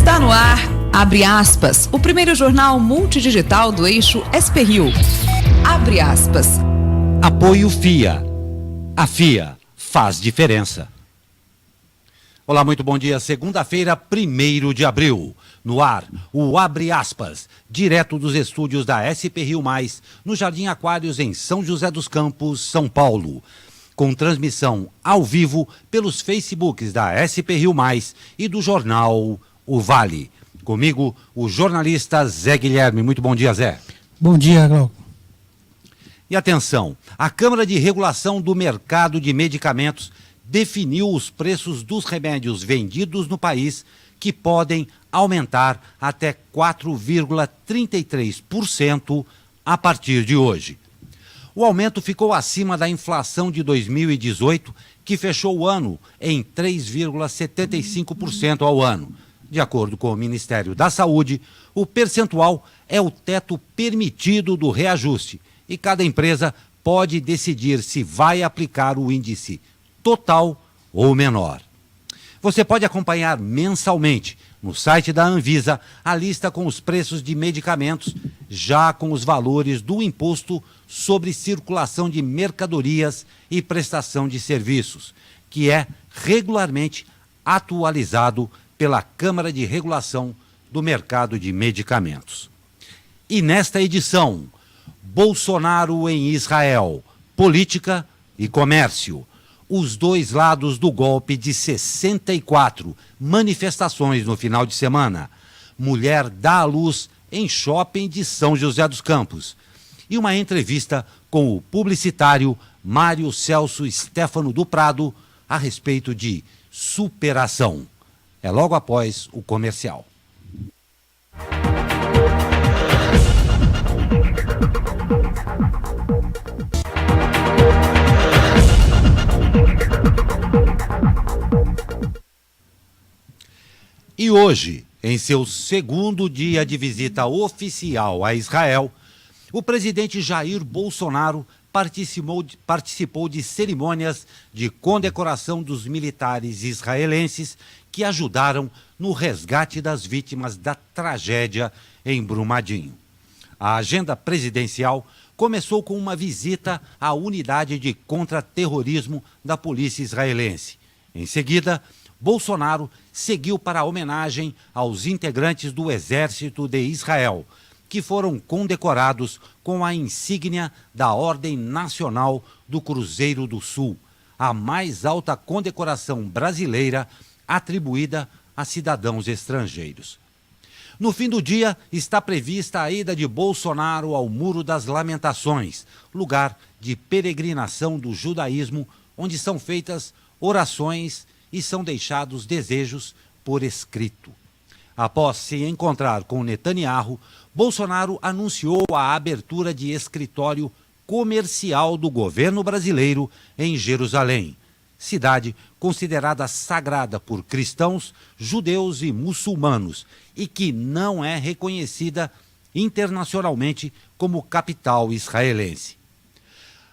Está no ar, abre aspas, o primeiro jornal multidigital do eixo SP-Rio. Abre aspas. Apoio FIA. A FIA faz diferença. Olá, muito bom dia. Segunda-feira, 1º de abril. No ar, o Abre Aspas, direto dos estúdios da SP-Rio+, no Jardim Aquários, em São José dos Campos, São Paulo. Com transmissão ao vivo pelos Facebooks da SP-Rio+, e do jornal O Vale. Comigo, o jornalista Zé Guilherme. Muito bom dia, Zé. Bom dia, Glauco. E atenção, a Câmara de Regulação do Mercado de Medicamentos definiu os preços dos remédios vendidos no país, que podem aumentar até 4,33% a partir de hoje. O aumento ficou acima da inflação de 2018, que fechou o ano em 3,75% ao ano. De acordo com o Ministério da Saúde, o percentual é o teto permitido do reajuste e cada empresa pode decidir se vai aplicar o índice total ou menor. Você pode acompanhar mensalmente no site da Anvisa a lista com os preços de medicamentos, já com os valores do imposto sobre circulação de mercadorias e prestação de serviços, que é regularmente atualizado pela Câmara de Regulação do Mercado de Medicamentos. E nesta edição, Bolsonaro em Israel, política e comércio. Os dois lados do golpe de 64 manifestações no final de semana. Mulher dá à luz em shopping de São José dos Campos. E uma entrevista com o publicitário Mário Celso Stefano do Prado a respeito de superação. É logo após o comercial. E hoje, em seu segundo dia de visita oficial a Israel, o presidente Jair Bolsonaro participou de cerimônias de condecoração dos militares israelenses que ajudaram no resgate das vítimas da tragédia em Brumadinho. A agenda presidencial começou com uma visita à unidade de contra-terrorismo da polícia israelense. Em seguida, Bolsonaro seguiu para a homenagem aos integrantes do Exército de Israel, que foram condecorados com a insígnia da Ordem Nacional do Cruzeiro do Sul, a mais alta condecoração brasileira atribuída a cidadãos estrangeiros. No fim do dia, está prevista a ida de Bolsonaro ao Muro das Lamentações, lugar de peregrinação do judaísmo, onde são feitas orações e são deixados desejos por escrito. Após se encontrar com Netanyahu, Bolsonaro anunciou a abertura de escritório comercial do governo brasileiro em Jerusalém, cidade considerada sagrada por cristãos, judeus e muçulmanos e que não é reconhecida internacionalmente como capital israelense.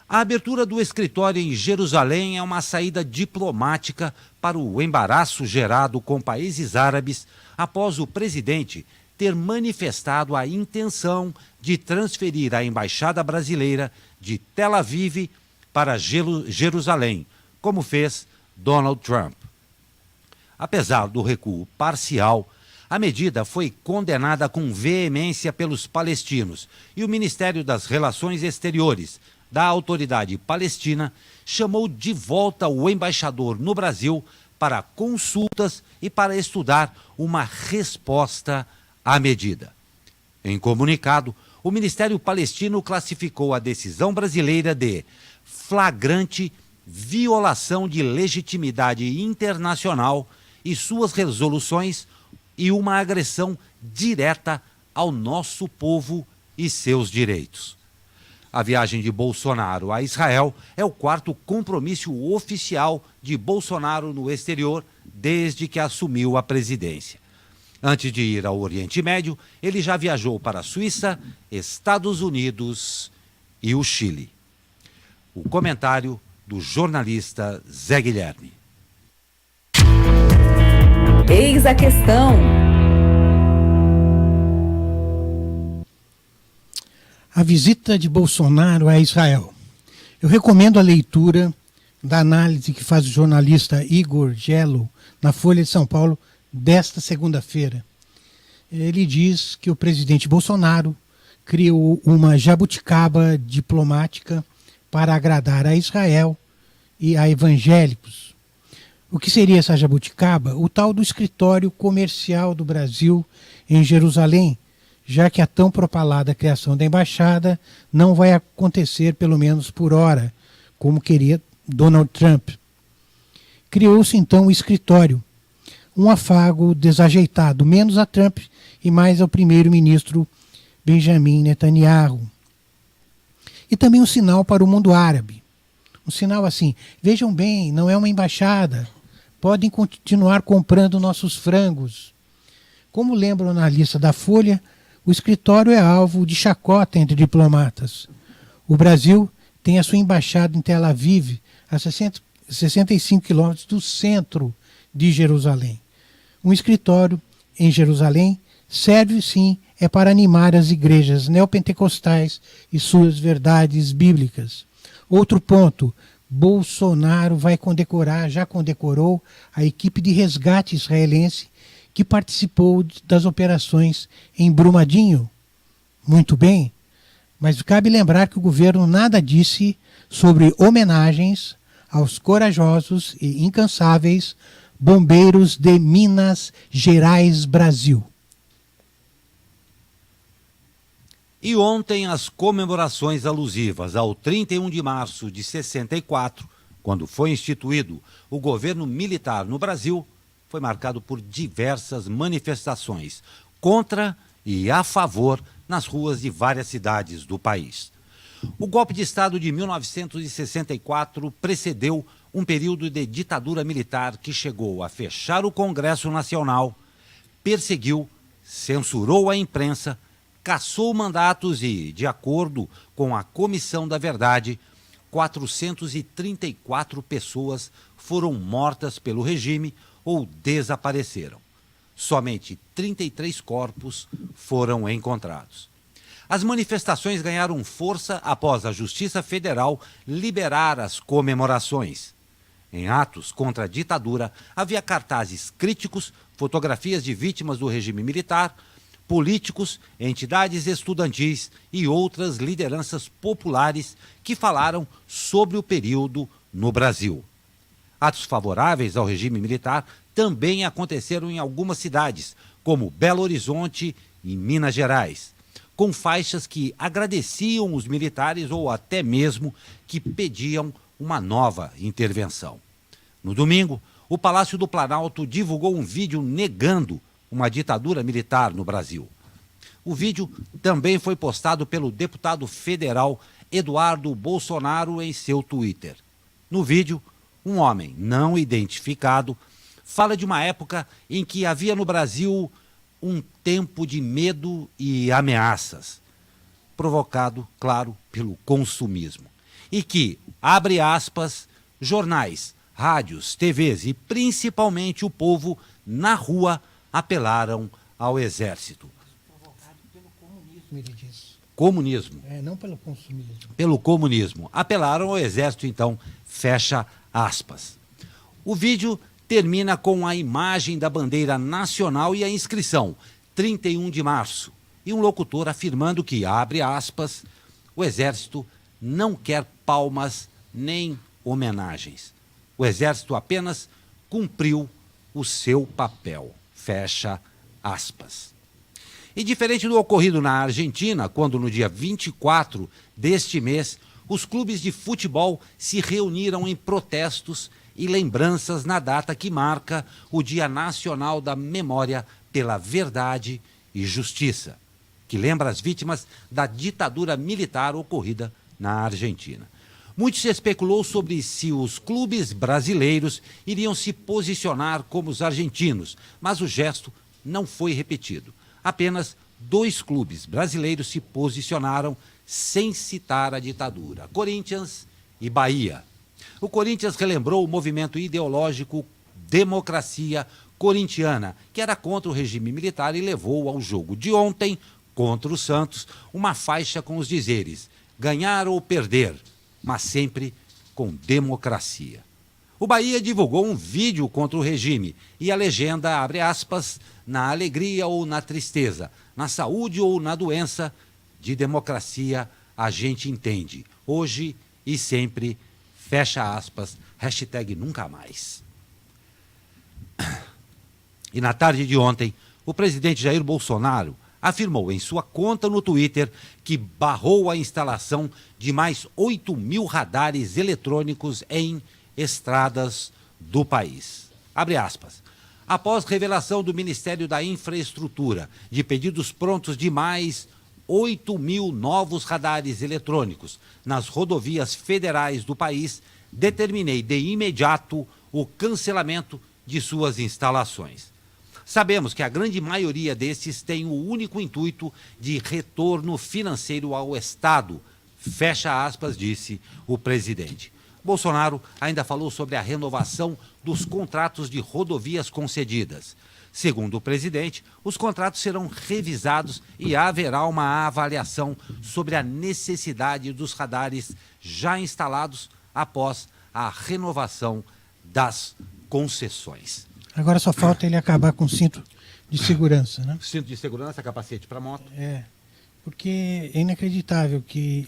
A abertura do escritório em Jerusalém é uma saída diplomática para o embaraço gerado com países árabes após o presidente ter manifestado a intenção de transferir a embaixada brasileira de Tel Aviv para Jerusalém, como fez Donald Trump. Apesar do recuo parcial, a medida foi condenada com veemência pelos palestinos e o Ministério das Relações Exteriores da Autoridade Palestina chamou de volta o embaixador no Brasil para consultas e para estudar uma resposta à medida. Em comunicado, o Ministério Palestino classificou a decisão brasileira de flagrante violação de legitimidade internacional e suas resoluções e uma agressão direta ao nosso povo e seus direitos. A viagem de Bolsonaro a Israel é o quarto compromisso oficial de Bolsonaro no exterior desde que assumiu a presidência. Antes de ir ao Oriente Médio, ele já viajou para a Suíça, Estados Unidos e o Chile. O comentário do jornalista Zé Guilherme. Eis a questão. A visita de Bolsonaro a Israel. Eu recomendo a leitura da análise que faz o jornalista Igor Gello na Folha de São Paulo desta segunda-feira. Ele diz que o presidente Bolsonaro criou uma jabuticaba diplomática para agradar a Israel e a evangélicos. O que seria essa jabuticaba? O tal do escritório comercial do Brasil em Jerusalém, já que a tão propalada criação da embaixada não vai acontecer, pelo menos por hora, como queria Donald Trump. Criou-se então o escritório, um afago desajeitado, menos a Trump e mais ao primeiro-ministro Benjamin Netanyahu. E também um sinal para o mundo árabe. Um sinal assim, vejam bem, não é uma embaixada, podem continuar comprando nossos frangos. Como lembra o analista da Folha, o escritório é alvo de chacota entre diplomatas. O Brasil tem a sua embaixada em Tel Aviv, a 65 quilômetros do centro de Jerusalém. Um escritório em Jerusalém serve, sim, para animar as igrejas neopentecostais e suas verdades bíblicas. Outro ponto, Bolsonaro vai condecorar, já condecorou, a equipe de resgate israelense que participou das operações em Brumadinho. Muito bem, mas cabe lembrar que o governo nada disse sobre homenagens aos corajosos e incansáveis bombeiros de Minas Gerais, Brasil. E ontem as comemorações alusivas ao 31 de março de 64, quando foi instituído o governo militar no Brasil, foi marcado por diversas manifestações contra e a favor nas ruas de várias cidades do país. O golpe de Estado de 1964 precedeu um período de ditadura militar que chegou a fechar o Congresso Nacional, perseguiu, censurou a imprensa, cassou mandatos e, de acordo com a Comissão da Verdade, 434 pessoas foram mortas pelo regime ou desapareceram. Somente 33 corpos foram encontrados. As manifestações ganharam força após a Justiça Federal liberar as comemorações. Em atos contra a ditadura, havia cartazes críticos, fotografias de vítimas do regime militar, políticos, entidades estudantis e outras lideranças populares que falaram sobre o período no Brasil. Atos favoráveis ao regime militar também aconteceram em algumas cidades, como Belo Horizonte e Minas Gerais, com faixas que agradeciam os militares ou até mesmo que pediam uma nova intervenção. No domingo, o Palácio do Planalto divulgou um vídeo negando uma ditadura militar no Brasil. O vídeo também foi postado pelo deputado federal Eduardo Bolsonaro em seu Twitter. No vídeo, um homem não identificado fala de uma época em que havia no Brasil um tempo de medo e ameaças, provocado, claro, pelo consumismo. E que, abre aspas, jornais, rádios, TVs e principalmente o povo na rua apelaram ao exército. Provocado pelo comunismo, ele diz. Comunismo. Não pelo consumismo. Pelo comunismo. Apelaram ao exército, então, fecha aspas. O vídeo termina com a imagem da bandeira nacional e a inscrição 31 de março e um locutor afirmando que, abre aspas, o exército não quer palmas nem homenagens. O exército apenas cumpriu o seu papel, fecha aspas. E diferente do ocorrido na Argentina, quando no dia 24 deste mês, os clubes de futebol se reuniram em protestos e lembranças na data que marca o Dia Nacional da Memória pela Verdade e Justiça, que lembra as vítimas da ditadura militar ocorrida na Argentina. Muito se especulou sobre se os clubes brasileiros iriam se posicionar como os argentinos, mas o gesto não foi repetido. Apenas 2 clubes brasileiros se posicionaram sem citar a ditadura, Corinthians e Bahia. O Corinthians relembrou o movimento ideológico Democracia Corintiana, que era contra o regime militar e levou ao jogo de ontem Contra o Santos, uma faixa com os dizeres: ganhar ou perder, mas sempre com democracia. O Bahia divulgou um vídeo contra o regime e a legenda abre aspas: na alegria ou na tristeza, na saúde ou na doença, de democracia a gente entende, hoje e sempre, fecha aspas, hashtag nunca mais. E na tarde de ontem, o presidente Jair Bolsonaro afirmou em sua conta no Twitter que barrou a instalação de mais 8.000 radares eletrônicos em estradas do país. Abre aspas. Após revelação do Ministério da Infraestrutura de pedidos prontos de mais 8.000 novos radares eletrônicos nas rodovias federais do país, determinei de imediato o cancelamento de suas instalações. Sabemos que a grande maioria desses tem o único intuito de retorno financeiro ao Estado, fecha aspas, disse o presidente. Bolsonaro ainda falou sobre a renovação dos contratos de rodovias concedidas. Segundo o presidente, os contratos serão revisados e haverá uma avaliação sobre a necessidade dos radares já instalados após a renovação das concessões. Agora só falta ele acabar com o cinto de segurança, né? Cinto de segurança, capacete para moto. Porque é inacreditável que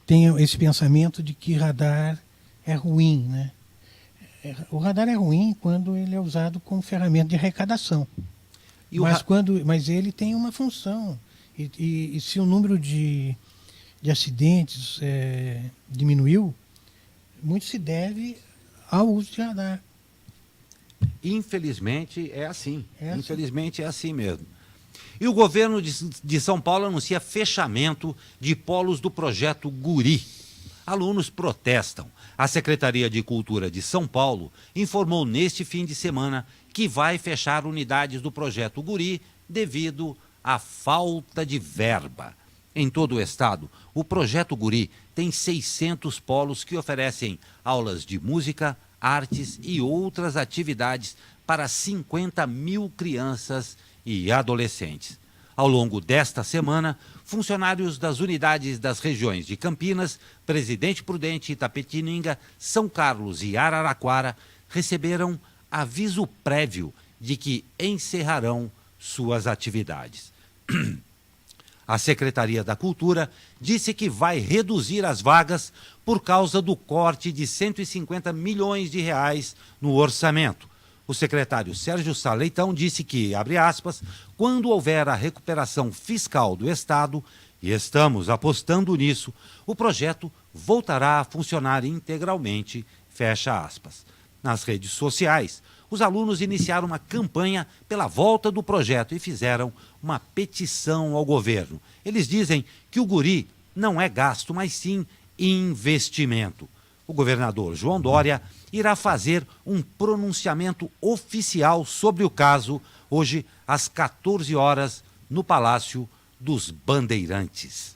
tenha esse pensamento de que radar é ruim, né? O radar é ruim quando ele é usado como ferramenta de arrecadação. Mas ele tem uma função. E se o número de acidentes diminuiu, muito se deve ao uso de radar. Infelizmente é assim. Infelizmente é assim mesmo. E o governo de São Paulo anuncia fechamento de polos do projeto Guri. Alunos protestam. A Secretaria de Cultura de São Paulo informou neste fim de semana que vai fechar unidades do projeto Guri devido à falta de verba. Em todo o estado, o projeto Guri tem 600 polos que oferecem aulas de música, artes e outras atividades para 50.000 crianças e adolescentes. Ao longo desta semana, funcionários das unidades das regiões de Campinas, Presidente Prudente, Itapetininga, São Carlos e Araraquara receberam aviso prévio de que encerrarão suas atividades. A Secretaria da Cultura disse que vai reduzir as vagas por causa do corte de 150 milhões de reais no orçamento. O secretário Sérgio Sá Leitão disse que, abre aspas, quando houver a recuperação fiscal do Estado, e estamos apostando nisso, o projeto voltará a funcionar integralmente, fecha aspas. Nas redes sociais, os alunos iniciaram uma campanha pela volta do projeto e fizeram uma petição ao governo. Eles dizem que o Guri não é gasto, mas sim investimento. O governador João Dória irá fazer um pronunciamento oficial sobre o caso hoje às 14 horas no Palácio dos Bandeirantes.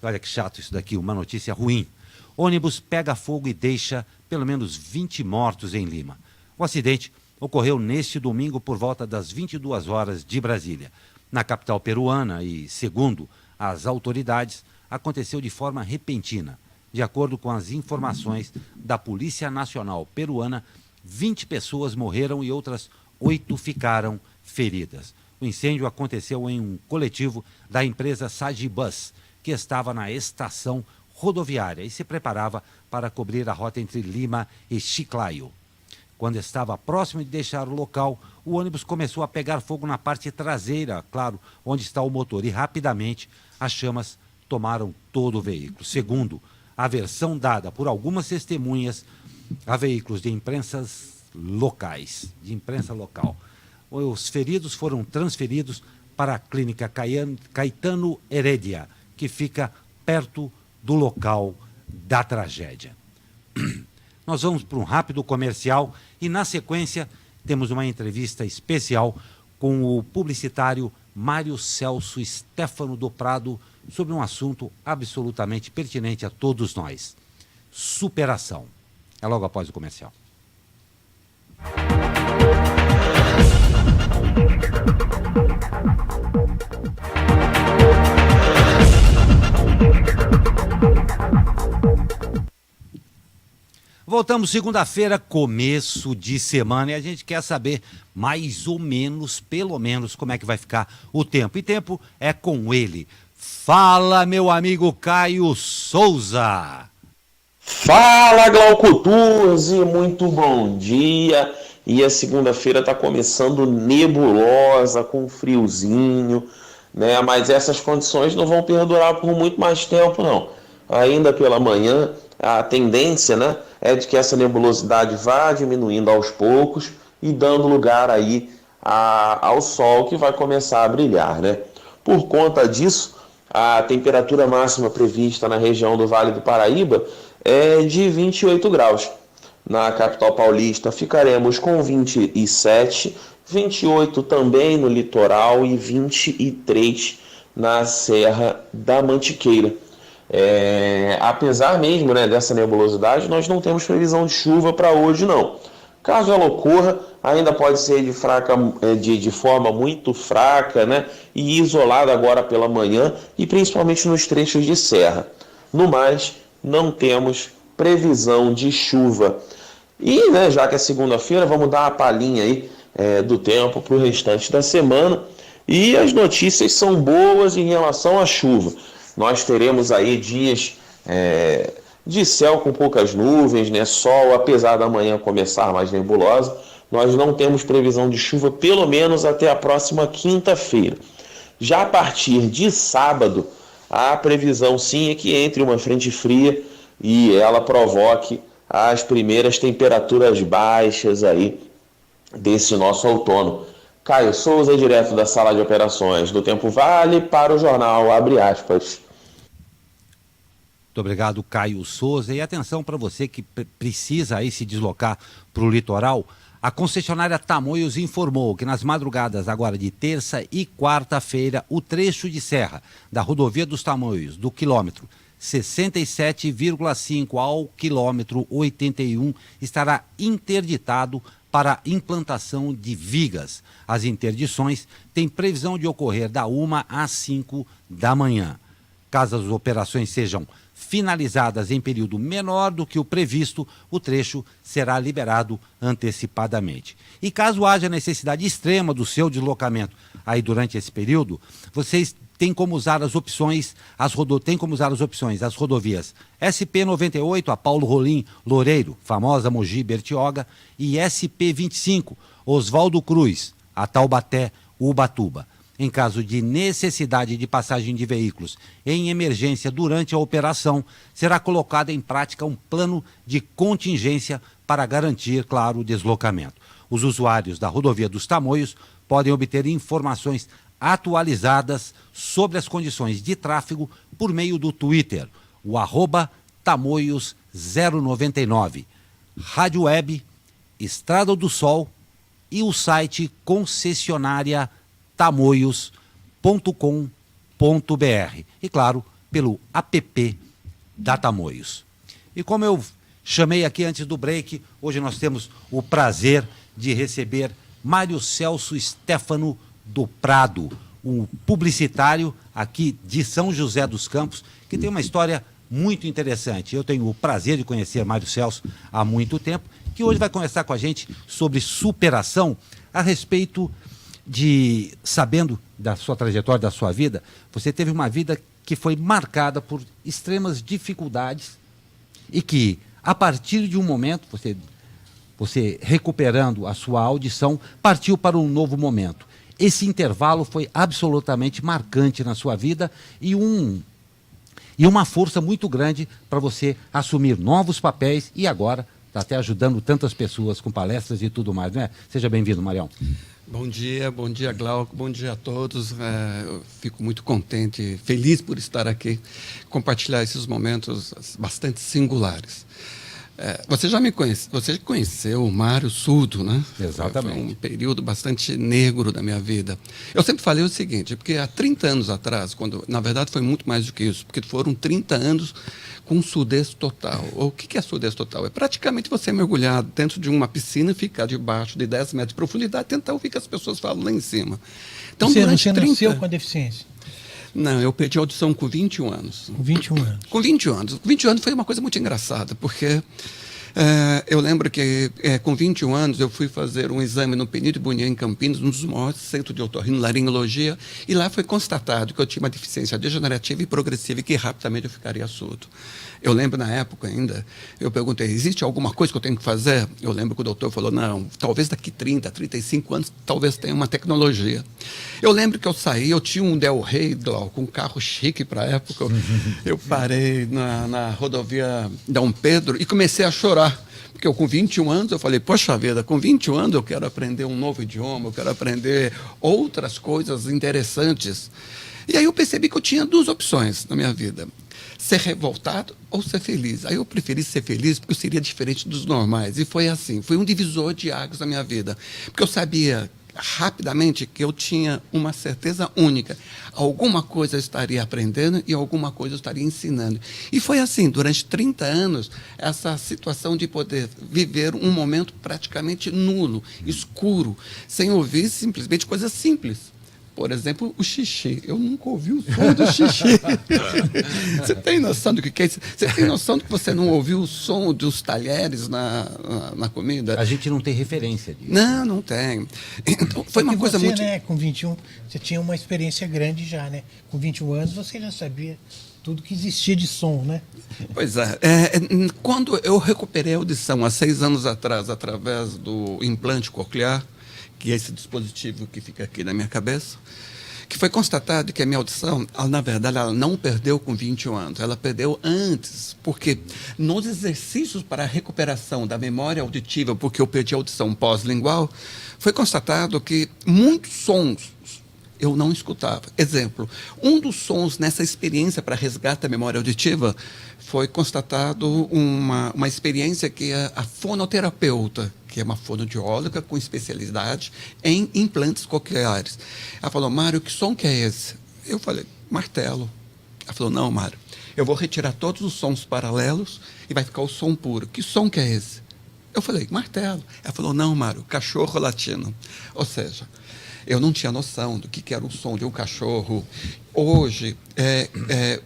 Olha que chato isso daqui, uma notícia ruim. Ônibus pega fogo e deixa pelo menos 20 mortos em Lima. O acidente ocorreu neste domingo por volta das 22 horas de Brasília. Na capital peruana e, segundo as autoridades, aconteceu de forma repentina. De acordo com as informações da Polícia Nacional Peruana, 20 pessoas morreram e outras 8 ficaram feridas. O incêndio aconteceu em um coletivo da empresa Sagibus, que estava na estação rodoviária e se preparava para cobrir a rota entre Lima e Chiclayo. Quando estava próximo de deixar o local, o ônibus começou a pegar fogo na parte traseira, claro, onde está o motor, e rapidamente as chamas tomaram todo o veículo. Segundo a versão dada por algumas testemunhas a veículos de imprensa local. Os feridos foram transferidos para a clínica Caetano Heredia, que fica perto do local da tragédia. Nós vamos para um rápido comercial e, na sequência, temos uma entrevista especial com o publicitário Mário Celso Stefano do Prado sobre um assunto absolutamente pertinente a todos nós: superação. É logo após o comercial. voltamos segunda-feira, começo de semana, e a gente quer saber mais ou menos, pelo menos, como é que vai ficar o tempo. E tempo é com ele. Fala, meu amigo Caio Souza. Fala, Glauco Turzi, muito bom dia. E a segunda-feira está começando nebulosa, com friozinho, né? Mas essas condições não vão perdurar por muito mais tempo, não. Ainda pela manhã, a tendência, né, é de que essa nebulosidade vá diminuindo aos poucos e dando lugar aí ao sol, que vai começar a brilhar, né? Por conta disso, a temperatura máxima prevista na região do Vale do Paraíba é de 28 graus. Na capital paulista ficaremos com 27, 28 também no litoral e 23 na Serra da Mantiqueira. Apesar mesmo, né, dessa nebulosidade, nós não temos previsão de chuva para hoje, não. Caso ela ocorra, ainda pode ser de forma muito fraca, né, e isolada agora pela manhã e principalmente nos trechos de serra. No mais, não temos previsão de chuva. E, né, já que é segunda-feira, vamos dar uma palhinha aí do tempo para o restante da semana. E as notícias são boas em relação à chuva. Nós teremos aí dias de céu com poucas nuvens, né? Sol, apesar da manhã começar mais nebulosa. Nós não temos previsão de chuva, pelo menos até a próxima quinta-feira. Já a partir de sábado, a previsão sim é que entre uma frente fria e ela provoque as primeiras temperaturas baixas aí desse nosso outono. Caio Souza, direto da sala de operações do Tempo Vale, para o jornal Abre Aspas. Muito obrigado, Caio Souza. E atenção para você que precisa aí se deslocar para o litoral. A concessionária Tamoios informou que nas madrugadas agora de terça e quarta-feira, o trecho de serra da rodovia dos Tamoios, do quilômetro 67,5 ao quilômetro 81, estará interditado para implantação de vigas. As interdições têm previsão de ocorrer da 1 às 5 da manhã. Caso as operações sejam finalizadas em período menor do que o previsto, o trecho será liberado antecipadamente. E caso haja necessidade extrema do seu deslocamento aí durante esse período, vocês têm como usar as opções, as rodovias SP-98, a Paulo Rolim Loureiro, famosa Mogi Bertioga, e SP-25, Oswaldo Cruz, a Taubaté, Ubatuba. Em caso de necessidade de passagem de veículos em emergência durante a operação, será colocado em prática um plano de contingência para garantir, claro, o deslocamento. Os usuários da rodovia dos Tamoios podem obter informações atualizadas sobre as condições de tráfego por meio do Twitter, o @Tamoios099, Rádio Web, Estrada do Sol e o site concessionária tamoios.com.br e, claro, pelo app da Tamoios. E como eu chamei aqui antes do break, hoje nós temos o prazer de receber Mário Celso Stefano do Prado, um publicitário aqui de São José dos Campos, que tem uma história muito interessante. Eu tenho o prazer de conhecer Mário Celso há muito tempo, que hoje vai conversar com a gente sobre superação a respeito de, sabendo da sua trajetória, da sua vida, você teve uma vida que foi marcada por extremas dificuldades e que, a partir de um momento, você recuperando a sua audição, partiu para um novo momento. Esse intervalo foi absolutamente marcante na sua vida e uma força muito grande para você assumir novos papéis e agora está até ajudando tantas pessoas com palestras e tudo mais, né? Seja bem-vindo, Marião. Bom dia, Glauco, bom dia a todos. Eu fico muito contente, feliz por estar aqui, compartilhar esses momentos bastante singulares. Você já me conhece, você conheceu o Mário Surdo, né? Exatamente. Foi um período bastante negro da minha vida. Eu sempre falei o seguinte, porque há 30 anos atrás, quando, na verdade foi muito mais do que isso, porque foram 30 anos com surdez total. O que é surdez total? É praticamente você mergulhar dentro de uma piscina e ficar debaixo de 10 metros de profundidade, tentar ouvir o que as pessoas falam lá em cima. Então, você durante 30... nasceu com a deficiência? Não, eu perdi a audição com 21 anos. Com 21 anos. Com 20 anos. Com 20 anos foi uma coisa muito engraçada, porque Eu lembro que com 21 anos eu fui fazer um exame no Península Bunian, em Campinas, um dos maiores centros de otorrinolaringologia, e lá foi constatado que eu tinha uma deficiência degenerativa e progressiva e que rapidamente eu ficaria surdo. Eu lembro na época ainda, eu perguntei, existe alguma coisa que eu tenho que fazer? Eu lembro que o doutor falou, não, talvez daqui 30, 35 anos, talvez tenha uma tecnologia. Eu lembro que eu saí, eu tinha um Del Rey, com um carro chique para a época, eu parei na rodovia Dom Pedro e comecei a chorar. Porque eu, com 21 anos, eu falei, poxa vida, com 21 anos eu quero aprender um novo idioma, eu quero aprender outras coisas interessantes. E aí eu percebi que eu tinha duas opções na minha vida. Ser revoltado ou ser feliz. Aí eu preferi ser feliz porque eu seria diferente dos normais. E foi assim, foi um divisor de águas na minha vida. Porque eu sabia rapidamente que eu tinha uma certeza única. Alguma coisa eu estaria aprendendo e alguma coisa eu estaria ensinando. E foi assim, durante 30 anos, essa situação de poder viver um momento praticamente nulo, escuro, sem ouvir simplesmente coisas simples. Por exemplo, o xixi. Eu nunca ouvi o som do xixi. Você tem noção do que é isso? Você tem noção de que você não ouviu o som dos talheres na comida? A gente não tem referência disso. Não tem. Então, foi uma coisa você, muito... né, com 21, você tinha uma experiência grande já, né? Com 21 anos você já sabia tudo que existia de som, né? Pois é. Quando eu recuperei a audição há 6 anos atrás, através do implante coclear, que é esse dispositivo que fica aqui na minha cabeça, que foi constatado que a minha audição, na verdade, ela não perdeu com 21 anos, ela perdeu antes, porque nos exercícios para a recuperação da memória auditiva, porque eu perdi a audição pós-lingual, foi constatado que muitos sons eu não escutava. Exemplo, um dos sons nessa experiência para resgate da memória auditiva foi constatado uma experiência que a fonoterapeuta, que é uma fonoaudióloga com especialidade em implantes cocleares. Ela falou, Mário, que som que é esse? Eu falei, martelo. Ela falou, não, Mário, eu vou retirar todos os sons paralelos e vai ficar o som puro. Que som que é esse? Eu falei, martelo. Ela falou, não, Mário, cachorro latino. Ou seja, eu não tinha noção do que era o som de um cachorro. Hoje,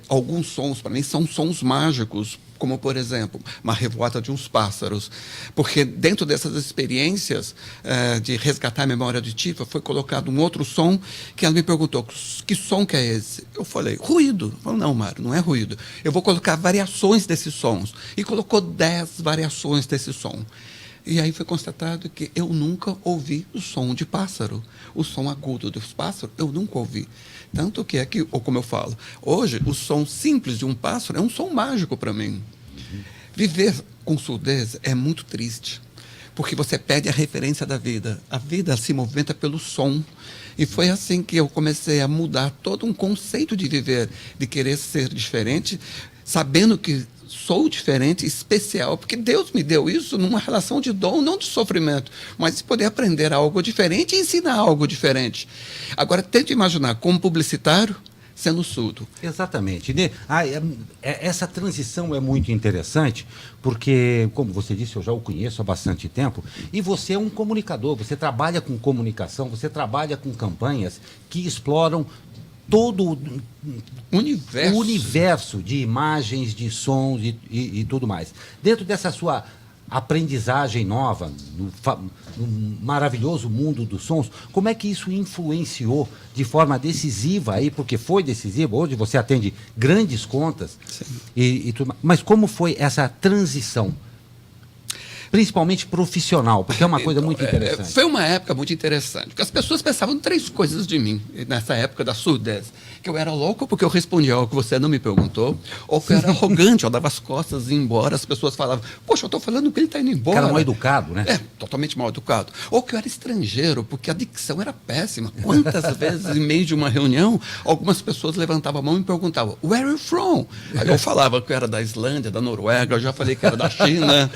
alguns sons, para mim, são sons mágicos, como, por exemplo, uma revoada de uns pássaros. Porque dentro dessas experiências de resgatar a memória auditiva, foi colocado um outro som que ela me perguntou, que som que é esse? Eu falei, ruído. Ela falou, não, Mário, não é ruído. Eu vou colocar variações desses sons. E colocou 10 variações desse som. E aí foi constatado que eu nunca ouvi o som de pássaro. O som agudo dos pássaros, eu nunca ouvi. Tanto que aqui, ou como eu falo, hoje o som simples de um pássaro é um som mágico para mim. Viver com surdez é muito triste, porque você perde a referência da vida. A vida se movimenta pelo som. E foi assim que eu comecei a mudar todo um conceito de viver, de querer ser diferente, sabendo que sou diferente, especial, porque Deus me deu isso numa relação de dom, não de sofrimento, mas de poder aprender algo diferente e ensinar algo diferente. Agora, tente imaginar como publicitário sendo surdo. Exatamente. Essa transição é muito interessante, porque, como você disse, eu já o conheço há bastante tempo, e você é um comunicador, você trabalha com comunicação, você trabalha com campanhas que exploram todo o universo de imagens, de sons e tudo mais. Dentro dessa sua aprendizagem nova, no maravilhoso mundo dos sons, como é que isso influenciou de forma decisiva aí, porque foi decisivo, hoje você atende grandes contas e tudo mais, mas como foi essa transição? Principalmente profissional, porque é uma coisa muito interessante. Foi uma época muito interessante, porque as pessoas pensavam 3 coisas de mim, nessa época da surdez. Que eu era louco porque eu respondia algo que você não me perguntou, ou que eu era arrogante, eu dava as costas e ia embora, as pessoas falavam, poxa, eu estou falando que ele está indo embora. Cara mal educado, né? Totalmente mal educado. Ou que eu era estrangeiro, porque a dicção era péssima. Quantas vezes, em meio de uma reunião, algumas pessoas levantavam a mão e me perguntavam, where are you from? Aí eu falava que eu era da Islândia, da Noruega, eu já falei que era da China.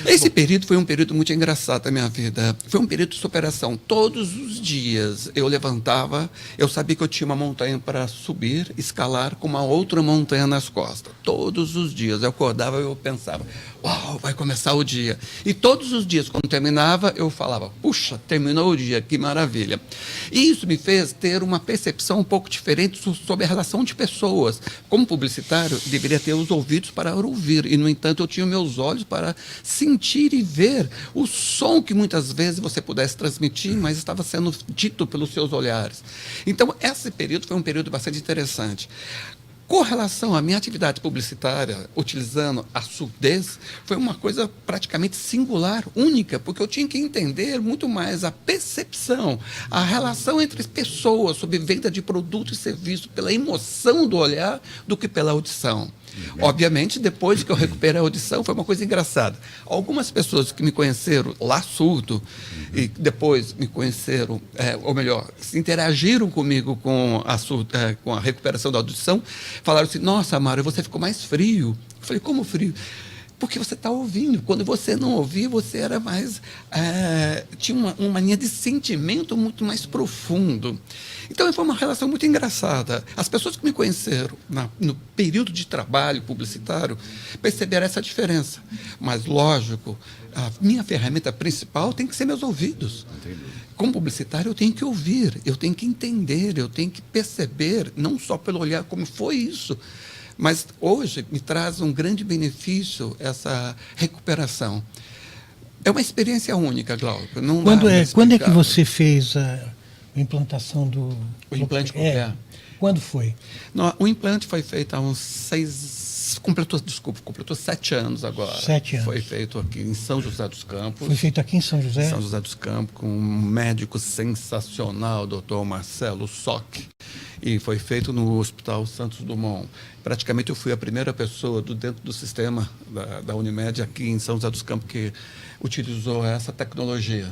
Esse período foi um período muito engraçado da minha vida. Foi um período de superação. Todos os dias eu levantava, eu sabia que eu tinha uma montanha para subir, escalar, com uma outra montanha nas costas. Todos os dias eu acordava e eu pensava, uau, vai começar o dia. E todos os dias, quando terminava, eu falava, puxa, terminou o dia, que maravilha. E isso me fez ter uma percepção um pouco diferente sobre a relação de pessoas. Como publicitário, deveria ter os ouvidos para ouvir, e, no entanto, eu tinha meus olhos para sentir e ver o som que muitas vezes você pudesse transmitir, mas estava sendo dito pelos seus olhares. Então, esse período foi um período bastante interessante. Com relação à minha atividade publicitária, utilizando a surdez, foi uma coisa praticamente singular, única, porque eu tinha que entender muito mais a percepção, a relação entre as pessoas sobre venda de produto e serviço pela emoção do olhar do que pela audição. Obviamente, depois que eu recuperei a audição, foi uma coisa engraçada. Algumas pessoas que me conheceram lá surdo e depois me conheceram, ou melhor, se interagiram comigo com a recuperação da audição, falaram assim, nossa, Mário, você ficou mais frio. Eu falei, como frio? Porque você está ouvindo. Quando você não ouvia, você era mais... tinha uma mania de sentimento muito mais profundo. Então, foi uma relação muito engraçada. As pessoas que me conheceram no período de trabalho publicitário perceberam essa diferença. Mas, lógico, a minha ferramenta principal tem que ser meus ouvidos. Entendi. Como publicitário, eu tenho que ouvir, eu tenho que entender, eu tenho que perceber, não só pelo olhar, como foi isso. Mas hoje me traz um grande benefício essa recuperação. É uma experiência única, Glauco. Quando é que você fez a implantação do... O implante coclear? Quando foi? Não, o implante foi feito há uns completou 7 anos agora. 7 anos. Foi feito aqui em São José dos Campos. Foi feito aqui em São José? São José dos Campos, com um médico sensacional, doutor Marcelo Soc. E foi feito no Hospital Santos Dumont. Praticamente eu fui a primeira pessoa dentro do sistema da Unimed aqui em São José dos Campos que utilizou essa tecnologia.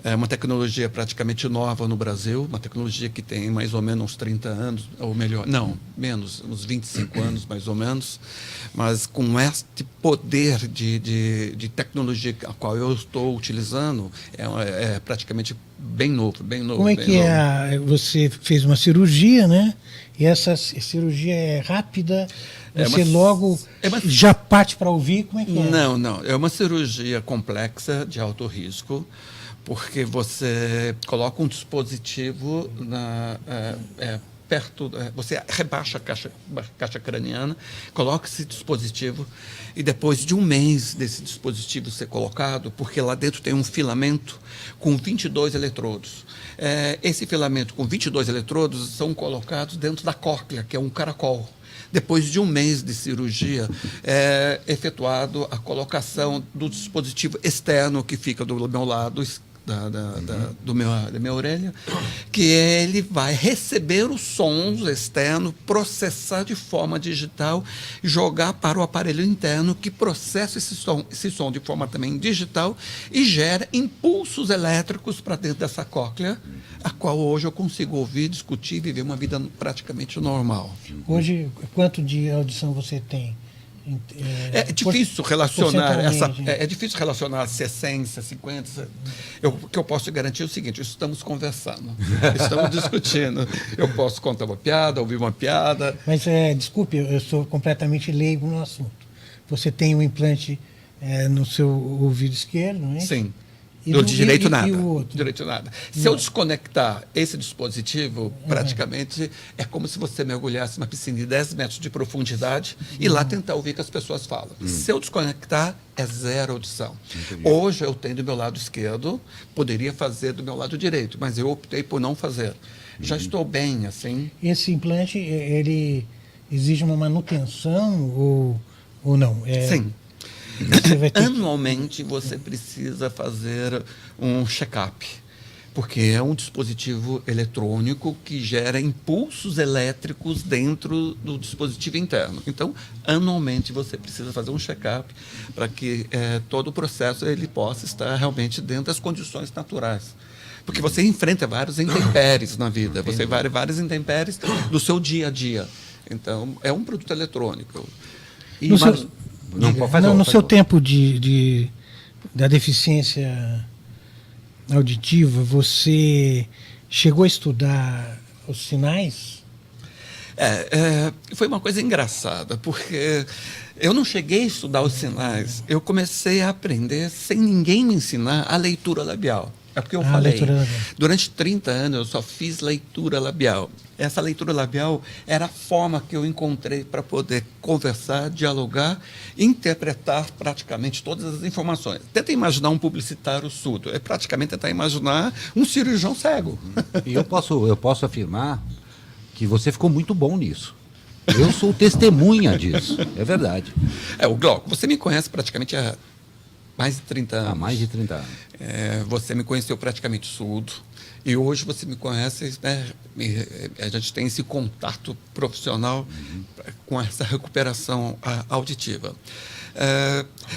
É uma tecnologia praticamente nova no Brasil, uma tecnologia que tem mais ou menos uns 30 anos, ou melhor, não, menos, uns 25 anos mais ou menos, mas com este poder de tecnologia a qual eu estou utilizando, é praticamente bem novo, bem novo. Como é que você fez uma cirurgia, né? E essa cirurgia é rápida, você logo já parte para ouvir, como é que é? Não, é uma cirurgia complexa, de alto risco, porque você coloca um dispositivo perto, você rebaixa a caixa craniana, coloca esse dispositivo e depois de um mês desse dispositivo ser colocado, porque lá dentro tem um filamento com 22 eletrodos. Esse filamento com 22 eletrodos são colocados dentro da cóclea, que é um caracol. Depois de um mês de cirurgia, é efetuado a colocação do dispositivo externo que fica do meu lado da minha orelha, que ele vai receber os sons externos, processar de forma digital, jogar para o aparelho interno, que processa esse som de forma também digital e gera impulsos elétricos para dentro dessa cóclea, a qual hoje eu consigo ouvir, discutir e viver uma vida praticamente normal. Hoje, quanto de audição você tem? É difícil relacionar é difícil relacionar se é 100, se é 50. O que eu posso garantir é o seguinte: estamos conversando, estamos discutindo. Eu posso contar uma piada, ouvir uma piada. Mas desculpe, eu sou completamente leigo no assunto. Você tem um implante no seu ouvido esquerdo, não é? Sim. Do direito nada. E o outro? Direito nada. Se eu desconectar esse dispositivo, praticamente é como se você mergulhasse numa piscina de 10 metros de profundidade e lá tentar ouvir o que as pessoas falam. Se eu desconectar, é zero audição. Entendi. Hoje eu tenho do meu lado esquerdo, poderia fazer do meu lado direito, mas eu optei por não fazer. Já estou bem, assim. Esse implante, ele exige uma manutenção ou não? Sim. Anualmente você precisa fazer um check-up, porque é um dispositivo eletrônico que gera impulsos elétricos dentro do dispositivo interno. Então, anualmente você precisa fazer um check-up para que todo o processo ele possa estar realmente dentro das condições naturais. Porque você enfrenta vários intempéries na vida, você vai várias intempéries do seu dia a dia. Então, é um produto eletrônico. No seu tempo de da deficiência auditiva, você chegou a estudar os sinais? Foi uma coisa engraçada, porque eu não cheguei a estudar os sinais, eu comecei a aprender sem ninguém me ensinar a leitura labial. É porque eu falei, durante 30 anos eu só fiz leitura labial. Essa leitura labial era a forma que eu encontrei para poder conversar, dialogar, interpretar praticamente todas as informações. Tenta imaginar um publicitário surdo, é praticamente tentar imaginar um cirurgião cego. E eu posso afirmar que você ficou muito bom nisso. Eu sou testemunha disso, é verdade. O Glauco, você me conhece praticamente há mais de 30 anos. Há mais de 30 anos. Você me conheceu praticamente surdo. E hoje você me conhece, né? A gente tem esse contato profissional com essa recuperação auditiva.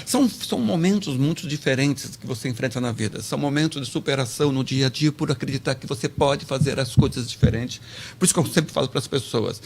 São momentos muito diferentes que você enfrenta na vida. São momentos de superação no dia a dia por acreditar que você pode fazer as coisas diferentes. Por isso que eu sempre falo para as pessoas.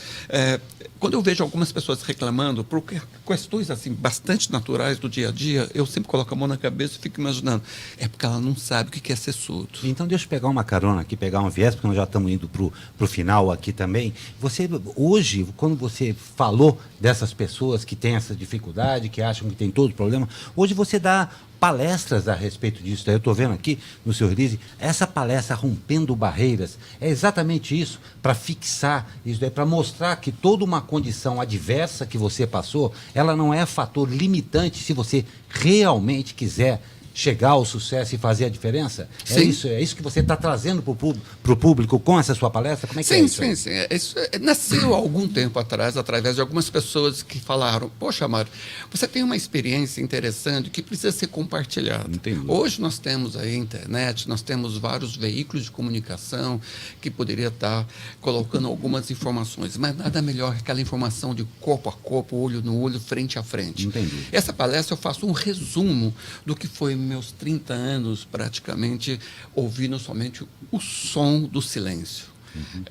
Quando eu vejo algumas pessoas reclamando por questões assim, bastante naturais do dia a dia, eu sempre coloco a mão na cabeça e fico imaginando. É porque ela não sabe o que é ser surdo. Então deixa eu pegar uma carona aqui, pegar um viés, porque nós já estamos indo para o final aqui também. Você, hoje, quando você falou dessas pessoas que têm essa dificuldade, que acham que tem todo o problema, hoje você dá palestras a respeito disso. Eu estou vendo aqui no seu release, essa palestra Rompendo Barreiras, é exatamente isso, para fixar isso daí, para mostrar que toda uma condição adversa que você passou, ela não é fator limitante se você realmente quiser chegar ao sucesso e fazer a diferença? É isso que você está trazendo para o público com essa sua palestra? Como é que é isso? Sim. Isso nasceu há algum tempo atrás, através de algumas pessoas que falaram, poxa, Mário, você tem uma experiência interessante que precisa ser compartilhada. Entendi. Hoje nós temos aí a internet, nós temos vários veículos de comunicação que poderia estar colocando algumas informações, mas nada melhor que aquela informação de corpo a corpo, olho no olho, frente a frente. Entendi. Essa palestra eu faço um resumo do que foi meus 30 anos praticamente ouvindo somente o som do silêncio.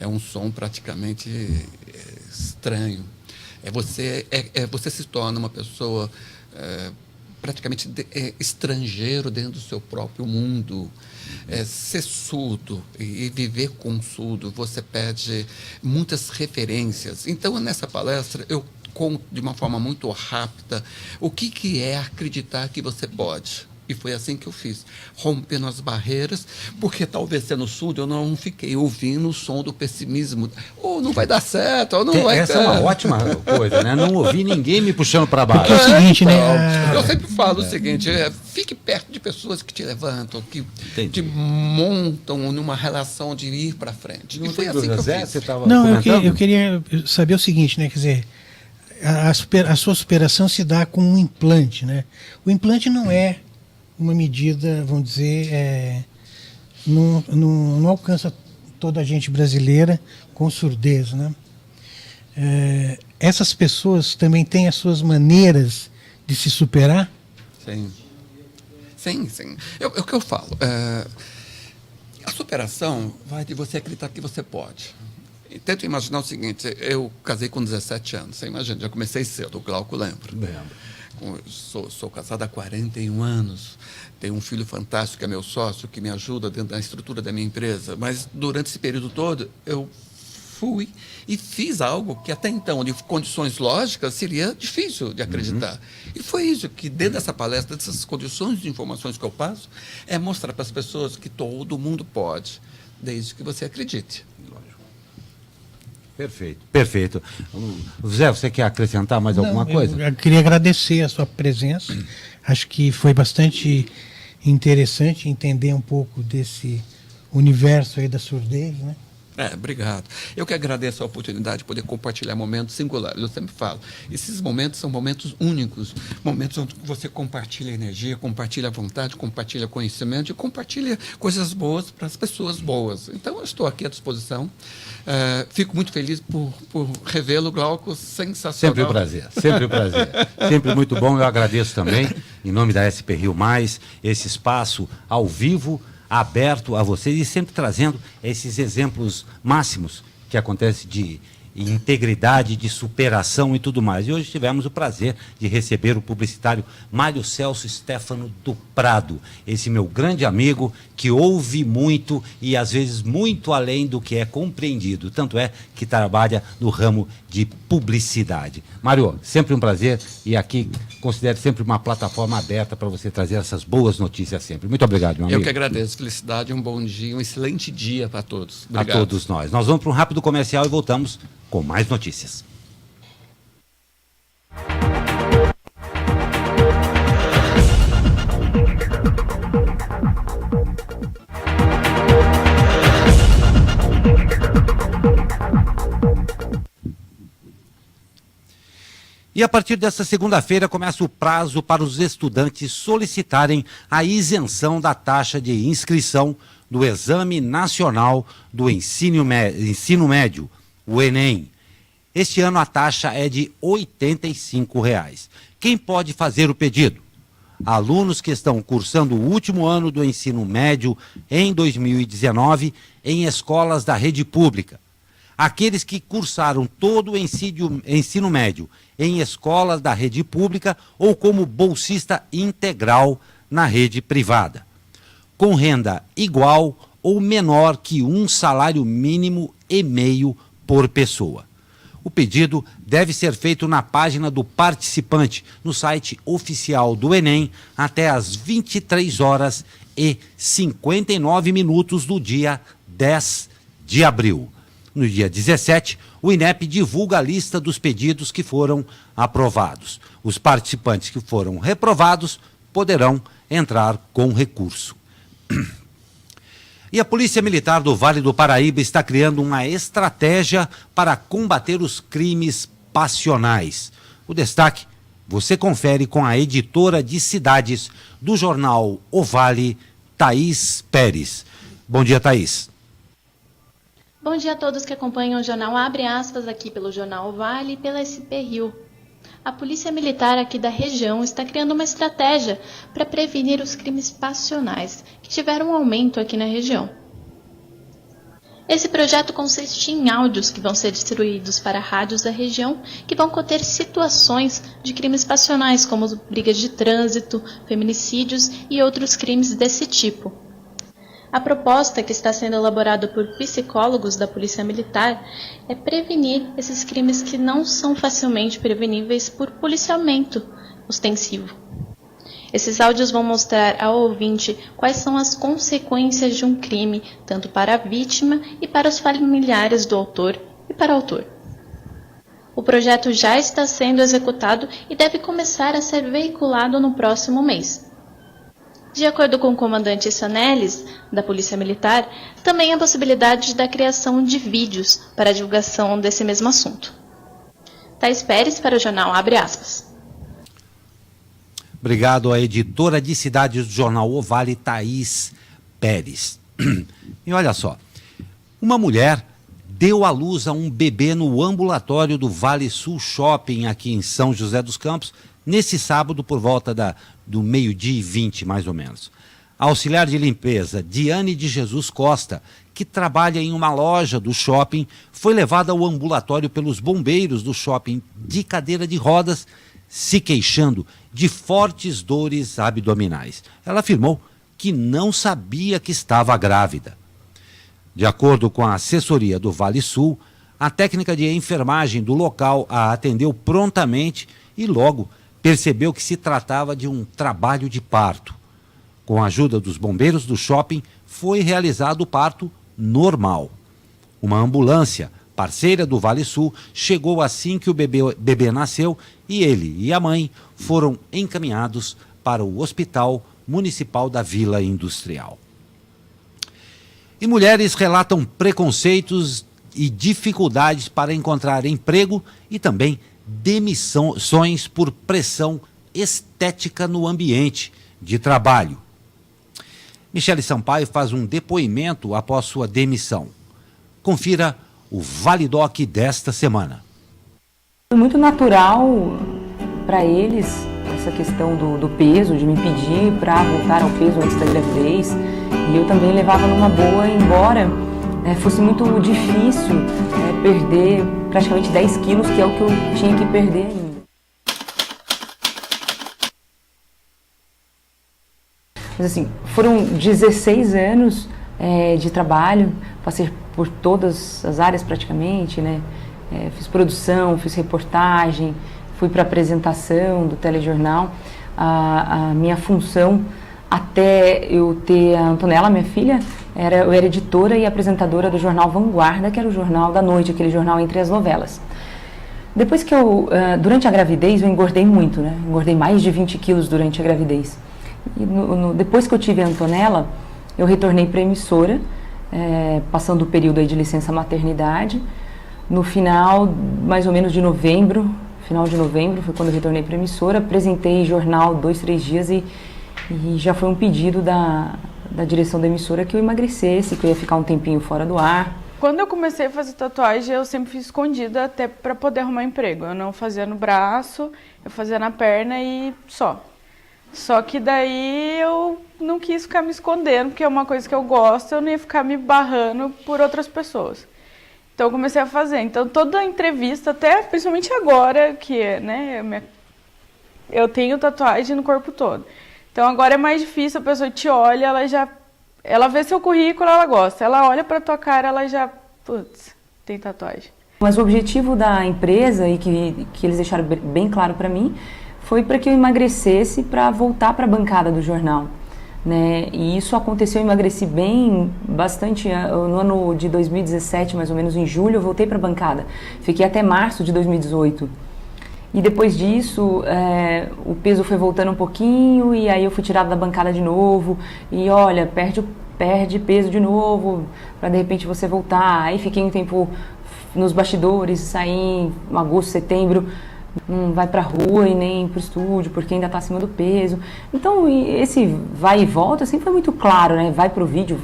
É um som praticamente estranho. Você se torna uma pessoa praticamente estrangeiro dentro do seu próprio mundo. Ser surdo e viver com surdo, você perde muitas referências. Então, nessa palestra, eu conto de uma forma muito rápida o que é acreditar que você pode. E foi assim que eu fiz, rompendo as barreiras, porque talvez sendo surdo eu não fiquei ouvindo o som do pessimismo. Ou não vai dar certo, ou não vai Essa é uma ótima coisa, né? Não ouvi ninguém me puxando para baixo. Porque é o seguinte, né? Eu sempre falo o seguinte, fique perto de pessoas que te levantam, que te montam numa relação de ir para frente. Não e foi tem assim que eu José, fiz. você estava Eu queria saber o seguinte, né? Quer dizer, a sua superação se dá com um implante, né? O implante não é uma medida, vamos dizer, não alcança toda a gente brasileira com surdez, né? Essas pessoas também têm as suas maneiras de se superar? Sim. É o que eu falo. A superação vai de você acreditar que você pode. E tento imaginar o seguinte, eu casei com 17 anos, você imagina, já comecei cedo, o Glauco lembra. Sou casado há 41 anos, tenho um filho fantástico que é meu sócio, que me ajuda dentro da estrutura da minha empresa, mas durante esse período todo eu fui e fiz algo que até então, de condições lógicas, seria difícil de acreditar. E foi isso que, dentro dessa palestra, dessas condições de informações que eu passo, é mostrar para as pessoas que todo mundo pode, desde que você acredite. Perfeito. Zé, você quer acrescentar mais alguma coisa? Eu queria agradecer a sua presença. Acho que foi bastante interessante entender um pouco desse universo aí da surdez, né? Obrigado. Eu que agradeço a oportunidade de poder compartilhar momentos singulares. Eu sempre falo, esses momentos são momentos únicos, momentos onde você compartilha energia, compartilha vontade, compartilha conhecimento e compartilha coisas boas para as pessoas boas. Então, eu estou aqui à disposição. Fico muito feliz por revê-lo, Glauco, sensacional. Sempre um prazer. Sempre muito bom. Eu agradeço também, em nome da SP Rio+, esse espaço ao vivo, aberto a vocês e sempre trazendo esses exemplos máximos que acontecem de integridade, de superação e tudo mais. E hoje tivemos o prazer de receber o publicitário Mário Celso Stefano do Prado, esse meu grande amigo que ouve muito e às vezes muito além do que é compreendido, tanto é que trabalha no ramo de publicidade. Mário, sempre um prazer e aqui considero sempre uma plataforma aberta para você trazer essas boas notícias sempre. Muito obrigado, meu amigo. Eu que agradeço. Felicidade, um bom dia, um excelente dia para todos. Obrigado. A todos nós. Nós vamos para um rápido comercial e voltamos com mais notícias. E a partir desta segunda-feira começa o prazo para os estudantes solicitarem a isenção da taxa de inscrição do Exame Nacional do Ensino Médio, o Enem. Este ano a taxa é de R$ 85,00. Quem pode fazer o pedido? Alunos que estão cursando o último ano do ensino médio em 2019 em escolas da rede pública. Aqueles que cursaram todo o ensino médio em escolas da rede pública ou como bolsista integral na rede privada, com renda igual ou menor que um salário mínimo e meio por pessoa. O pedido deve ser feito na página do participante, no site oficial do Enem, até às 23h59 do dia 10 de abril. No dia 17, o INEP divulga a lista dos pedidos que foram aprovados. Os participantes que foram reprovados poderão entrar com recurso. E a Polícia Militar do Vale do Paraíba está criando uma estratégia para combater os crimes passionais. O destaque você confere com a editora de cidades do jornal O Vale, Thaís Pérez. Bom dia, Thaís. Bom dia a todos que acompanham o jornal Abre Aspas aqui pelo jornal O Vale e pela SP Rio. A Polícia Militar aqui da região está criando uma estratégia para prevenir os crimes passionais, que tiveram um aumento aqui na região. Esse projeto consiste em áudios que vão ser distribuídos para rádios da região, que vão conter situações de crimes passionais, como brigas de trânsito, feminicídios e outros crimes desse tipo. A proposta, que está sendo elaborada por psicólogos da Polícia Militar, é prevenir esses crimes que não são facilmente preveníveis por policiamento ostensivo. Esses áudios vão mostrar ao ouvinte quais são as consequências de um crime, tanto para a vítima e para os familiares do autor e para o autor. O projeto já está sendo executado e deve começar a ser veiculado no próximo mês. De acordo com o comandante Sanelis, da Polícia Militar, também há possibilidade da criação de vídeos para a divulgação desse mesmo assunto. Thaís Pérez para o jornal Abre Aspas. Obrigado à editora de cidades do jornal O Vale, Thaís Pérez. E olha só, uma mulher deu à luz a um bebê no ambulatório do Vale Sul Shopping, aqui em São José dos Campos, nesse sábado por volta do 12h20, mais ou menos. A auxiliar de limpeza, Diane de Jesus Costa, que trabalha em uma loja do shopping, foi levada ao ambulatório pelos bombeiros do shopping de cadeira de rodas, se queixando de fortes dores abdominais. Ela afirmou que não sabia que estava grávida. De acordo com a assessoria do Vale Sul, a técnica de enfermagem do local a atendeu prontamente e logo percebeu que se tratava de um trabalho de parto. Com a ajuda dos bombeiros do shopping, foi realizado o parto normal. Uma ambulância, parceira do Vale Sul, chegou assim que o bebê nasceu e ele e a mãe foram encaminhados para o Hospital Municipal da Vila Industrial. E mulheres relatam preconceitos e dificuldades para encontrar emprego e também demissões por pressão estética no ambiente de trabalho. Michele Sampaio faz um depoimento após sua demissão. Confira o Vale Doc desta semana. Foi muito natural para eles essa questão do peso, de me pedir para voltar ao peso antes da gravidez. E eu também levava numa boa, embora fosse muito difícil perder praticamente 10 quilos, que é o que eu tinha que perder ainda. Mas assim, foram 16 anos de trabalho, passei por todas as áreas praticamente, né? Fiz produção, fiz reportagem, fui para apresentação do telejornal. A minha função, até eu ter a Antonella, minha filha, eu era editora e apresentadora do jornal Vanguarda, que era o jornal da noite, aquele jornal entre as novelas. Depois que durante a gravidez, eu engordei muito, né? Engordei mais de 20 quilos durante a gravidez. E depois que eu tive a Antonella, eu retornei para a emissora, passando o período aí de licença maternidade. No final, mais ou menos de novembro, final de novembro, foi quando eu retornei para a emissora, apresentei jornal 2, 3 dias e já foi um pedido da direção da emissora que eu emagrecesse, que eu ia ficar um tempinho fora do ar. Quando eu comecei a fazer tatuagem, eu sempre fiz escondida até para poder arrumar emprego. Eu não fazia no braço, eu fazia na perna e só. Só que daí eu não quis ficar me escondendo, porque é uma coisa que eu gosto, eu não ia ficar me barrando por outras pessoas. Então eu comecei a fazer. Então toda entrevista, até principalmente agora, que né, eu tenho tatuagem no corpo todo. Então agora é mais difícil, a pessoa te olha, ela vê seu currículo, ela gosta. Ela olha pra tua cara, ela já, putz, tem tatuagem. Mas o objetivo da empresa, e que eles deixaram bem claro para mim, foi para que eu emagrecesse para voltar para a bancada do jornal. Né? E isso aconteceu, eu emagreci bastante no ano de 2017, mais ou menos em julho, eu voltei para a bancada. Fiquei até março de 2018. E depois disso, o peso foi voltando um pouquinho e aí eu fui tirada da bancada de novo. E olha, perde peso de novo para de repente você voltar. Aí fiquei um tempo nos bastidores, saí em agosto, setembro. Não vai pra rua e nem pro estúdio, porque ainda tá acima do peso. Então, esse vai e volta, assim, foi muito claro, né? Vai pro vídeo,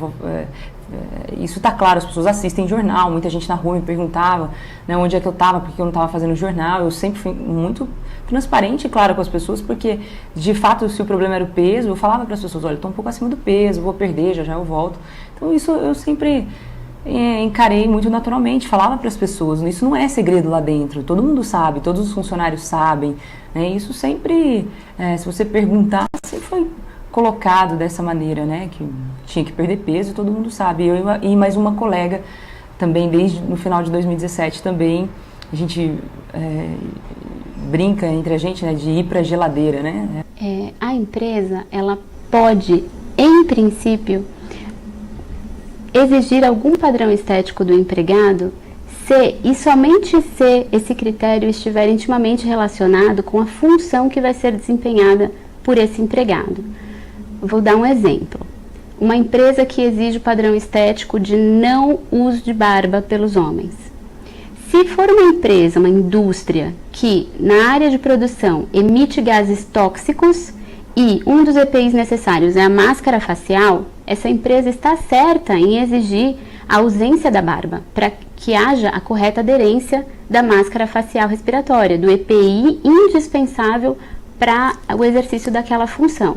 isso tá claro, as pessoas assistem jornal, muita gente na rua me perguntava, né, onde é que eu tava, porque eu não tava fazendo jornal. Eu sempre fui muito transparente e clara com as pessoas, porque, de fato, se o problema era o peso, eu falava para as pessoas, olha, eu tô um pouco acima do peso, vou perder, já eu volto. Então, isso eu sempre encarei muito naturalmente, falava para as pessoas, isso não é segredo lá dentro, todo mundo sabe, todos os funcionários sabem, né? Isso sempre, se você perguntar, sempre foi colocado dessa maneira, né? Que tinha que perder peso, todo mundo sabe. Eu e mais uma colega, também desde no final de 2017 também, a gente brinca entre a gente, né, de ir para a geladeira, né? A empresa, ela pode, em princípio, exigir algum padrão estético do empregado se e somente se esse critério estiver intimamente relacionado com a função que vai ser desempenhada por esse empregado. Vou dar um exemplo. Uma empresa que exige o padrão estético de não uso de barba pelos homens. Se for uma empresa, uma indústria que na área de produção emite gases tóxicos e um dos EPIs necessários é a máscara facial, essa empresa está certa em exigir a ausência da barba, para que haja a correta aderência da máscara facial respiratória, do EPI indispensável para o exercício daquela função.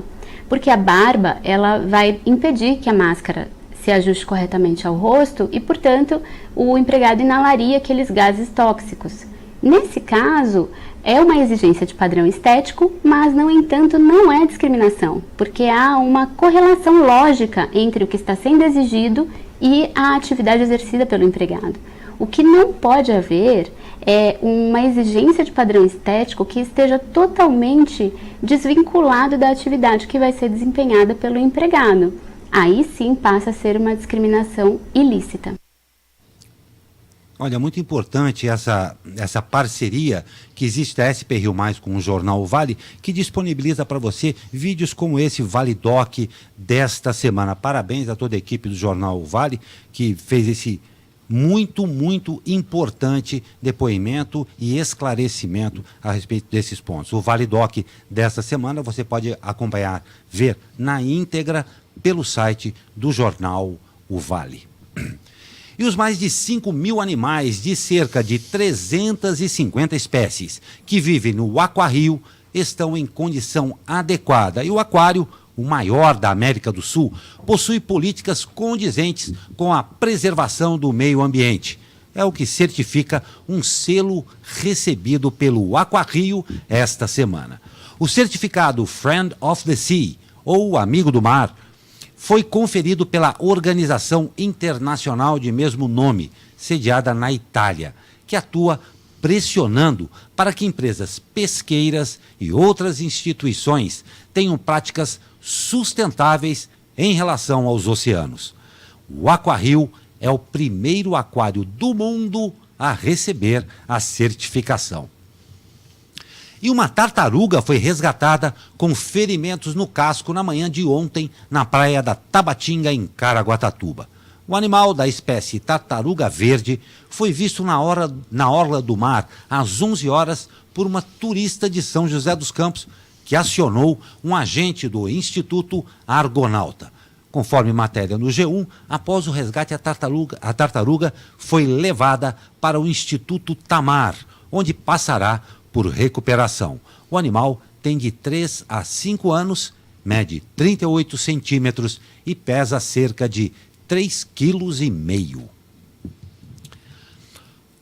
Porque a barba, ela vai impedir que a máscara se ajuste corretamente ao rosto e, portanto, o empregado inalaria aqueles gases tóxicos. Nesse caso, é uma exigência de padrão estético, mas, no entanto, não é discriminação, porque há uma correlação lógica entre o que está sendo exigido e a atividade exercida pelo empregado. O que não pode haver é uma exigência de padrão estético que esteja totalmente desvinculado da atividade que vai ser desempenhada pelo empregado. Aí sim passa a ser uma discriminação ilícita. Olha, muito importante essa parceria que existe a SP Rio Mais com o Jornal Vale, que disponibiliza para você vídeos como esse Vale Doc desta semana. Parabéns a toda a equipe do Jornal Vale que fez esse muito importante depoimento e esclarecimento a respeito desses pontos. O Vale Doc desta semana você pode acompanhar, ver na íntegra pelo site do Jornal O Vale. E os mais de 5.000 animais de cerca de 350 espécies que vivem no Aquarrio estão em condição adequada. E o aquário, o maior da América do Sul, possui políticas condizentes com a preservação do meio ambiente. É o que certifica um selo recebido pelo Aquarrio esta semana. O certificado Friend of the Sea, ou Amigo do Mar, foi conferido pela Organização Internacional de mesmo nome, sediada na Itália, que atua pressionando para que empresas pesqueiras e outras instituições tenham práticas sustentáveis em relação aos oceanos. O Aquarrio é o primeiro aquário do mundo a receber a certificação. E uma tartaruga foi resgatada com ferimentos no casco na manhã de ontem na praia da Tabatinga, em Caraguatatuba. O animal da espécie tartaruga verde foi visto na orla do mar às 11 horas por uma turista de São José dos Campos que acionou um agente do Instituto Argonauta. Conforme matéria no G1, após o resgate, a tartaruga foi levada para o Instituto Tamar, onde passará por recuperação. O animal tem de 3 a 5 anos, mede 38 centímetros e pesa cerca de 3,5 kg.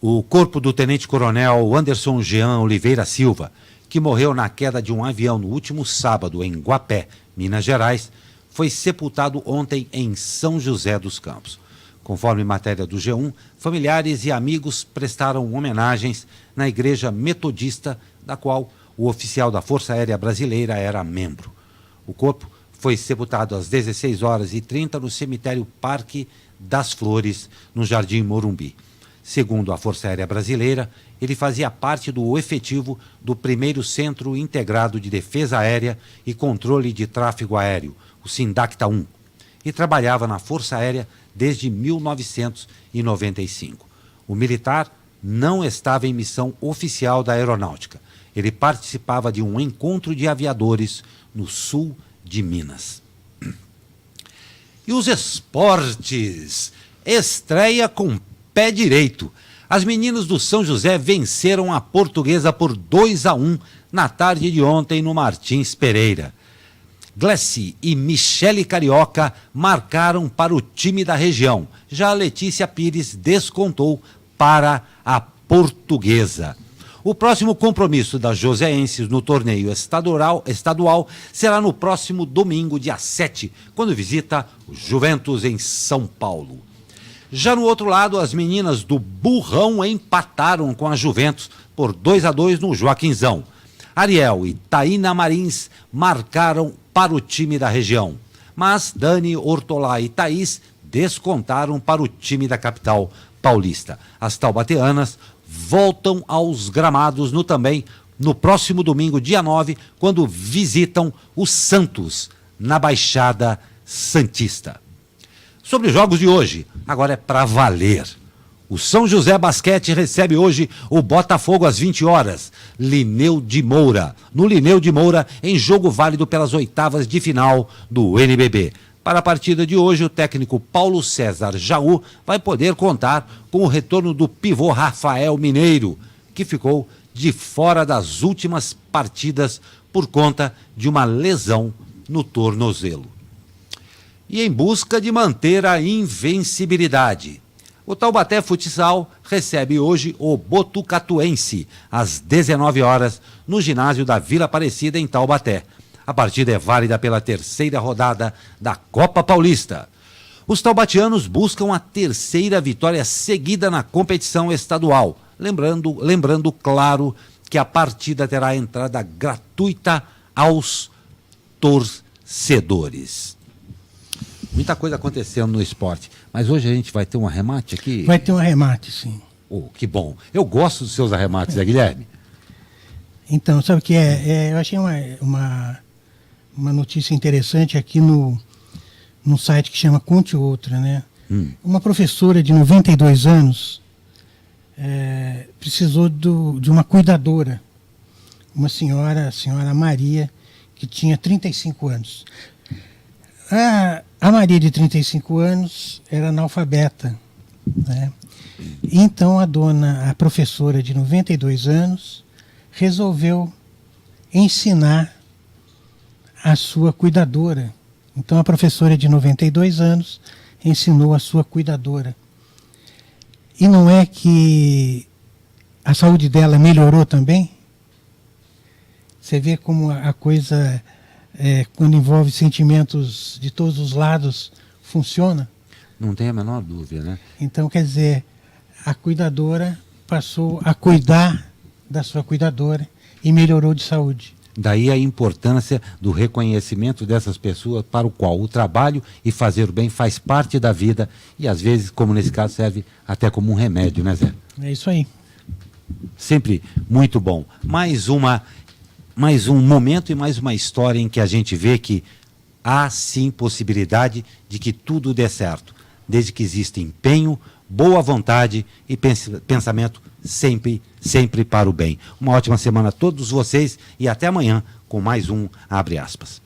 O corpo do tenente-coronel Anderson Jean Oliveira Silva, que morreu na queda de um avião no último sábado em Guapé, Minas Gerais, foi sepultado ontem em São José dos Campos. Conforme matéria do G1, familiares e amigos prestaram homenagens na igreja metodista, da qual o oficial da Força Aérea Brasileira era membro. O corpo foi sepultado às 16h30 no cemitério Parque das Flores, no Jardim Morumbi. Segundo a Força Aérea Brasileira, ele fazia parte do efetivo do 1º Centro Integrado de Defesa Aérea e Controle de Tráfego Aéreo, o SINDACTA 1, e trabalhava na Força Aérea desde 1995. O militar não estava em missão oficial da aeronáutica. Ele participava de um encontro de aviadores no sul de Minas. E os esportes? Estreia com pé direito. As meninas do São José venceram a Portuguesa por 2-1 na tarde de ontem no Martins Pereira. Glessi e Michele Carioca marcaram para o time da região. Já a Letícia Pires descontou para a Portuguesa. O próximo compromisso das joseenses no torneio estadual será no próximo domingo, dia 7, quando visita o Juventus em São Paulo. Já no outro lado, as meninas do Burrão empataram com a Juventus por 2-2 no Joaquinzão. Ariel e Taína Marins marcaram para o time da região, mas Dani, Ortolá e Thaís descontaram para o time da capital paulista. As taubateanas voltam aos gramados no próximo domingo, dia 9, quando visitam o Santos, na Baixada Santista. Sobre os jogos de hoje, agora é para valer. O São José Basquete recebe hoje o Botafogo às 20 horas, Lineu de Moura. No Lineu de Moura, em jogo válido pelas oitavas de final do NBB. Para a partida de hoje, o técnico Paulo César Jaú vai poder contar com o retorno do pivô Rafael Mineiro, que ficou de fora das últimas partidas por conta de uma lesão no tornozelo. E em busca de manter a invencibilidade, o Taubaté Futsal recebe hoje o Botucatuense, às 19 horas, no ginásio da Vila Aparecida, em Taubaté. A partida é válida pela terceira rodada da Copa Paulista. Os taubatianos buscam a terceira vitória seguida na competição estadual. Lembrando, claro, que a partida terá entrada gratuita aos torcedores. Muita coisa acontecendo no esporte, mas hoje a gente vai ter um arremate aqui? Vai ter um arremate, sim. Oh, que bom. Eu gosto dos seus arremates, Guilherme. Então, sabe o que é? Eu achei uma notícia interessante aqui num site que chama Conte Outra, né? Uma professora de 92 anos precisou de uma cuidadora, uma senhora, a senhora Maria, que tinha 35 anos. A Maria, de 35 anos, era analfabeta, né? Então a professora de 92 anos, resolveu ensinar a sua cuidadora. Então a professora de 92 anos ensinou a sua cuidadora. E não é que a saúde dela melhorou também? Você vê como a coisa, quando envolve sentimentos de todos os lados, funciona? Não tem a menor dúvida, né? Então, quer dizer, a cuidadora passou a cuidar da sua cuidadora e melhorou de saúde. Daí a importância do reconhecimento dessas pessoas para o qual o trabalho e fazer o bem faz parte da vida e às vezes, como nesse caso, serve até como um remédio, né, Zé? É isso aí. Sempre muito bom. Mais um momento e mais uma história em que a gente vê que há sim possibilidade de que tudo dê certo, desde que exista empenho, boa vontade e pensamento sempre para o bem. Uma ótima semana a todos vocês e até amanhã com mais um Abre Aspas.